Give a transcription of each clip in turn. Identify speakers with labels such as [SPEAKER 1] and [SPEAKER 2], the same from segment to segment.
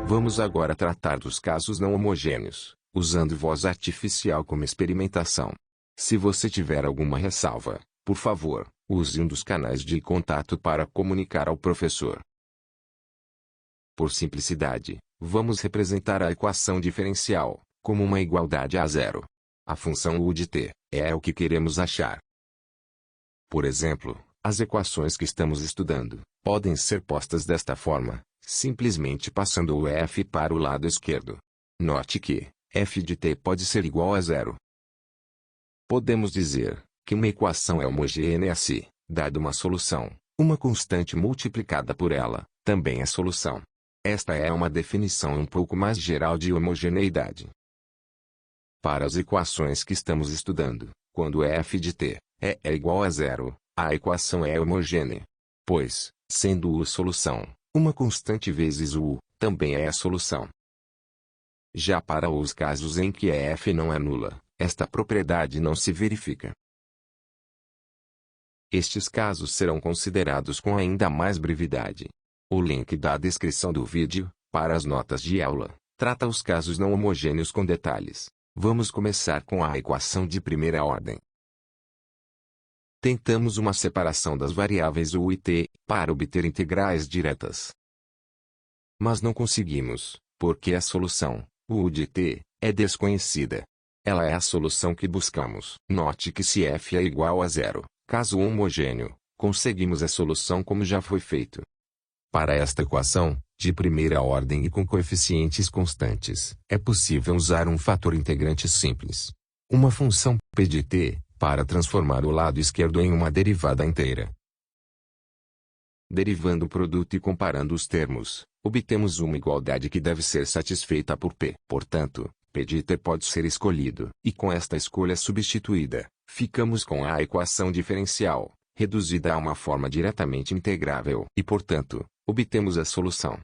[SPEAKER 1] Vamos agora tratar dos casos não homogêneos, usando voz artificial como experimentação. Se você tiver alguma ressalva, por favor, use um dos canais de contato para comunicar ao professor. Por simplicidade, vamos representar a equação diferencial como uma igualdade a zero. A função u de t é o que queremos achar. Por exemplo, as equações que estamos estudando podem ser postas desta forma, simplesmente passando o f para o lado esquerdo. Note que f de t pode ser igual a zero. Podemos dizer que uma equação é homogênea se, dada uma solução, uma constante multiplicada por ela, também é solução. Esta é uma definição um pouco mais geral de homogeneidade. Para as equações que estamos estudando, quando f de t é igual a zero, a equação é homogênea. Pois, sendo u solução, uma constante vezes u também é a solução. Já para os casos em que f não é nula, esta propriedade não se verifica. Estes casos serão considerados com ainda mais brevidade. O link da descrição do vídeo, para as notas de aula, trata os casos não homogêneos com detalhes. Vamos começar com a equação de primeira ordem. Tentamos uma separação das variáveis u e t, para obter integrais diretas. Mas não conseguimos, porque a solução, u de t, é desconhecida. Ela é a solução que buscamos. Note que se f é igual a zero, caso homogêneo, conseguimos a solução como já foi feito. Para esta equação, de primeira ordem e com coeficientes constantes, é possível usar um fator integrante simples. Uma função p de t, para transformar o lado esquerdo em uma derivada inteira. Derivando o produto e comparando os termos, obtemos uma igualdade que deve ser satisfeita por p. Portanto, p de t pode ser escolhido. E com esta escolha substituída, ficamos com a equação diferencial, reduzida a uma forma diretamente integrável. E portanto, obtemos a solução.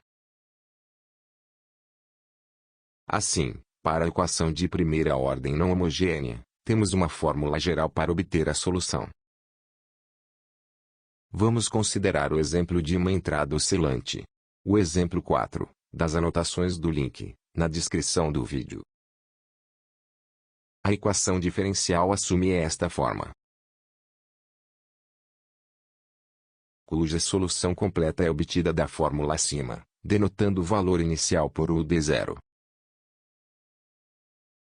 [SPEAKER 1] Assim, para a equação de primeira ordem não homogênea, temos uma fórmula geral para obter a solução. Vamos considerar o exemplo de uma entrada oscilante. O exemplo 4, das anotações do link, na descrição do vídeo. A equação diferencial assume esta forma, cuja solução completa é obtida da fórmula acima, denotando o valor inicial por u de zero.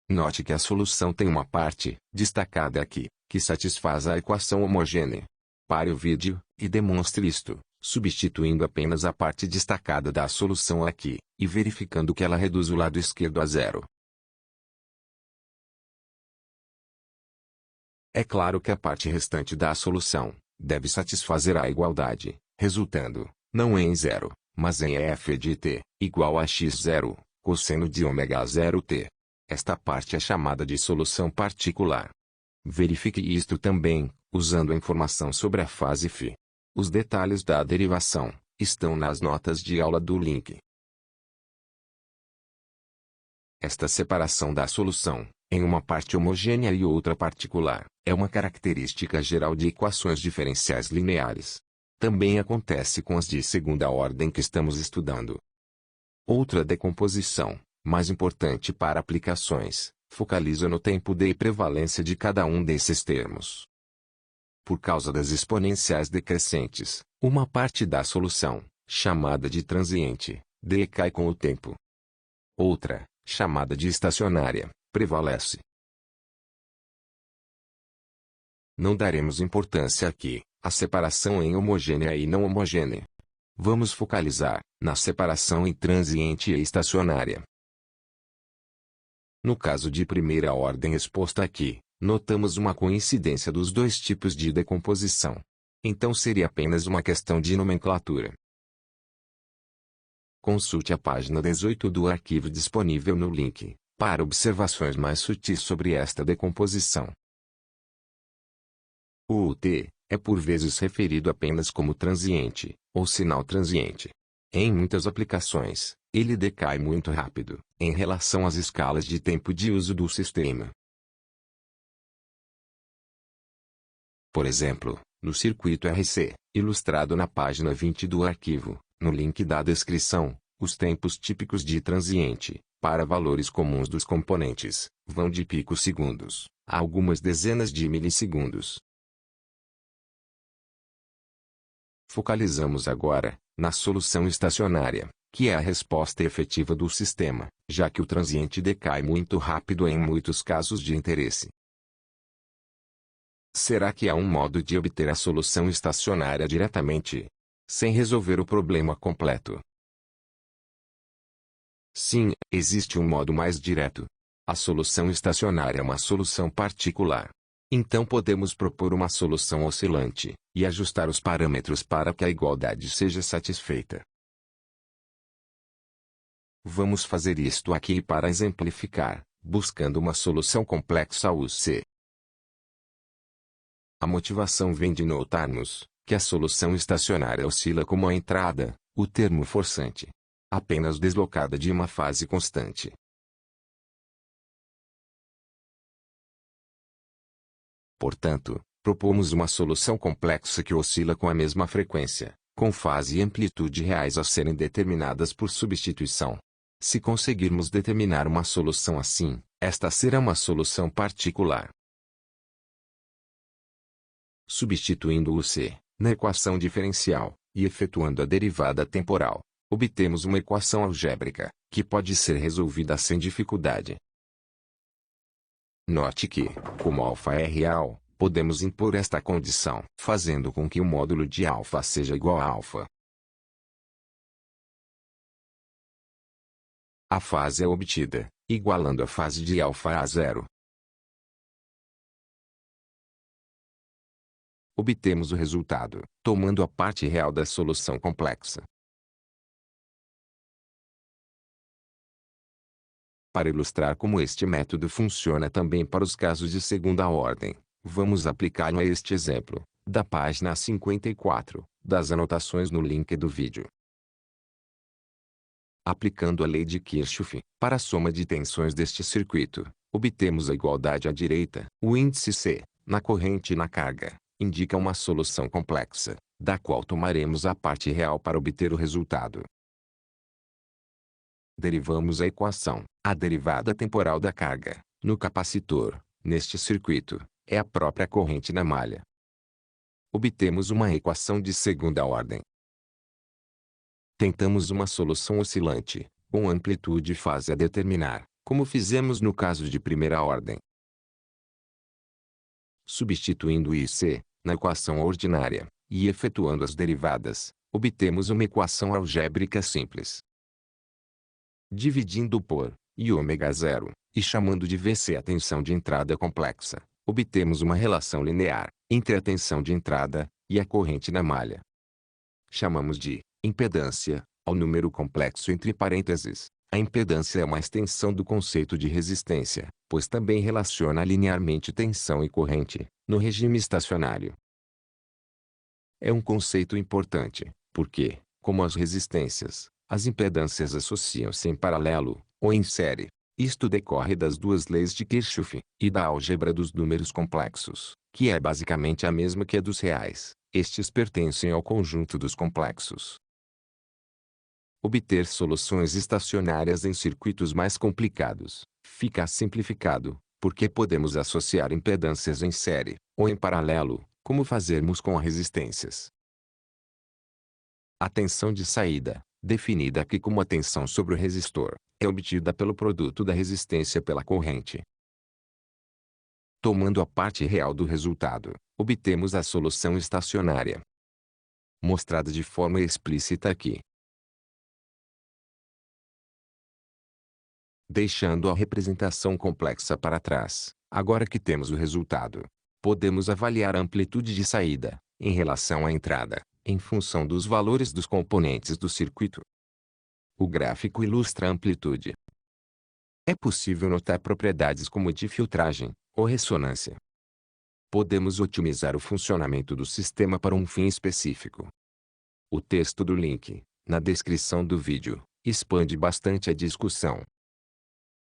[SPEAKER 1] Note que a solução tem uma parte, destacada aqui, que satisfaz a equação homogênea. Pare o vídeo, e demonstre isto, substituindo apenas a parte destacada da solução aqui, e verificando que ela reduz o lado esquerdo a zero. É claro que a parte restante da solução deve satisfazer a igualdade, resultando, não em zero, mas em f de t, igual a x0, cosseno de ômega 0t. Esta parte é chamada de solução particular. Verifique isto também, usando a informação sobre a fase φ. Os detalhes da derivação estão nas notas de aula do link. Esta separação da solução, em uma parte homogênea e outra particular, é uma característica geral de equações diferenciais lineares. Também acontece com as de segunda ordem que estamos estudando. Outra decomposição, mais importante para aplicações, focaliza no tempo de prevalência de cada um desses termos. Por causa das exponenciais decrescentes, uma parte da solução, chamada de transiente, decai com o tempo. Outra, chamada de estacionária, prevalece. Não daremos importância aqui à separação em homogênea e não homogênea. Vamos focalizar na separação em transiente e estacionária. No caso de primeira ordem exposta aqui, notamos uma coincidência dos dois tipos de decomposição. Então seria apenas uma questão de nomenclatura. Consulte a página 18 do arquivo disponível no link, para observações mais sutis sobre esta decomposição. O UT é por vezes referido apenas como transiente, ou sinal transiente. Em muitas aplicações, ele decai muito rápido, em relação às escalas de tempo de uso do sistema. Por exemplo, no circuito RC, ilustrado na página 20 do arquivo, no link da descrição, os tempos típicos de transiente, para valores comuns dos componentes, vão de picosegundos a algumas dezenas de milissegundos. Focalizamos agora na solução estacionária, que é a resposta efetiva do sistema, já que o transiente decai muito rápido em muitos casos de interesse. Será que há um modo de obter a solução estacionária diretamente, sem resolver o problema completo? Sim, existe um modo mais direto. A solução estacionária é uma solução particular. Então podemos propor uma solução oscilante, e ajustar os parâmetros para que a igualdade seja satisfeita. Vamos fazer isto aqui para exemplificar, buscando uma solução complexa UC. A motivação vem de notarmos que a solução estacionária oscila como a entrada, o termo forçante, apenas deslocada de uma fase constante. Portanto, propomos uma solução complexa que oscila com a mesma frequência, com fase e amplitude reais a serem determinadas por substituição. Se conseguirmos determinar uma solução assim, esta será uma solução particular. Substituindo o C na equação diferencial, e efetuando a derivada temporal, obtemos uma equação algébrica, que pode ser resolvida sem dificuldade. Note que, como α é real, podemos impor esta condição, fazendo com que o módulo de α seja igual a α. A fase é obtida, igualando a fase de α a zero. Obtemos o resultado, tomando a parte real da solução complexa. Para ilustrar como este método funciona também para os casos de segunda ordem, vamos aplicá-lo a este exemplo, da página 54, das anotações no link do vídeo. Aplicando a lei de Kirchhoff, para a soma de tensões deste circuito, obtemos a igualdade à direita. O índice C, na corrente e na carga, indica uma solução complexa, da qual tomaremos a parte real para obter o resultado. Derivamos a equação. A derivada temporal da carga, no capacitor, neste circuito, é a própria corrente na malha. Obtemos uma equação de segunda ordem. Tentamos uma solução oscilante, com amplitude e fase a determinar, como fizemos no caso de primeira ordem. Substituindo IC na equação ordinária, e efetuando as derivadas, obtemos uma equação algébrica simples. Dividindo por e ômega zero, e chamando de VC a tensão de entrada complexa, obtemos uma relação linear entre a tensão de entrada e a corrente na malha. Chamamos de impedância ao número complexo entre parênteses. A impedância é uma extensão do conceito de resistência, pois também relaciona linearmente tensão e corrente, no regime estacionário. É um conceito importante, porque, como as resistências, as impedâncias associam-se em paralelo, ou em série. Isto decorre das duas leis de Kirchhoff, e da álgebra dos números complexos, que é basicamente a mesma que a dos reais. Estes pertencem ao conjunto dos complexos. Obter soluções estacionárias em circuitos mais complicados fica simplificado, porque podemos associar impedâncias em série, ou em paralelo, como fazermos com as resistências. A tensão de saída, definida aqui como a tensão sobre o resistor, é obtida pelo produto da resistência pela corrente. Tomando a parte real do resultado, obtemos a solução estacionária, mostrada de forma explícita aqui. Deixando a representação complexa para trás, agora que temos o resultado, podemos avaliar a amplitude de saída, em relação à entrada, em função dos valores dos componentes do circuito. O gráfico ilustra a amplitude. É possível notar propriedades como de filtragem, ou ressonância. Podemos otimizar o funcionamento do sistema para um fim específico. O texto do link, na descrição do vídeo, expande bastante a discussão.